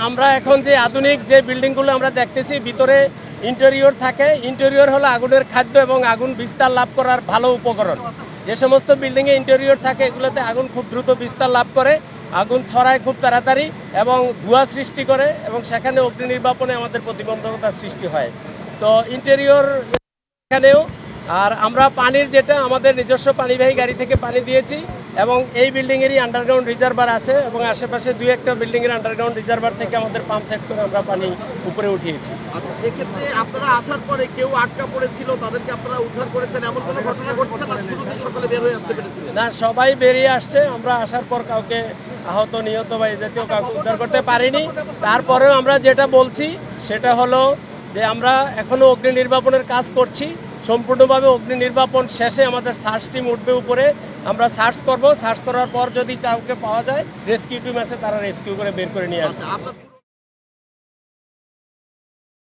আমরা এখন যে আধুনিক যে বিল্ডিংগুলো আমরা দেখতেছি ভিতরে ইন্টেরিয়র থাকে। ইন্টেরিয়র হলো আগুনের খাদ্য এবং আগুন বিস্তার লাভ করার ভালো উপকরণ। যে সমস্ত বিল্ডিংয়ে ইন্টেরিয়র থাকে এগুলোতে আগুন খুব দ্রুত বিস্তার লাভ করে, আগুন ছড়ায় খুব তাড়াতাড়ি এবং ধোঁয়া সৃষ্টি করে এবং সেখানে অগ্নি নির্বাপনে আমাদের প্রতিবন্ধকতা সৃষ্টি হয়। তো ইন্টেরিয়র এখানেও আর আমরা পানির যেটা আমাদের নিজস্ব পানিবাহী গাড়ি থেকে পানি দিয়েছি এবং এই বিল্ডিংয়েরই আন্ডারগ্রাউন্ড রিজার্ভার আছে এবং আশেপাশে দুই একটা বিল্ডিংয়ের আন্ডারগ্রাউন্ড রিজার্ভার থেকে আমাদের পাম্প সেট করে আমরা পানি উপরে উঠিয়েছি। আচ্ছা, এক্ষেত্রে আপনারা আসার পরে কেউ আটকা পড়েছিল, তাদেরকে আপনারা উদ্ধার করেছেন, এমন কোনো ঘটনা ঘটছে না? শুধু সকালে বের হয়ে আসতে পেরেছিলেন? না, সবাই বেরিয়ে আসছে। আমরা আসার পর কাউকে আহত নিহত বা এই জাতীয় কাউকে উদ্ধার করতে পারিনি। তারপরেও আমরা যেটা বলছি সেটা হলো যে আমরা এখনও অগ্নি নির্বাপনের কাজ করছি। সম্পূর্ণভাবে অগ্নি নির্বাপন শেষে আমাদের সার্চ টিম উঠবে উপরে, আমরা সার্চ করব। সার্চ করার পর যদি কাউকে পাওয়া যায় রেস্কিউ টিম আছে, তারা রেস্কিউ করে বের করে নিয়ে আসবে। আচ্ছা, আপনার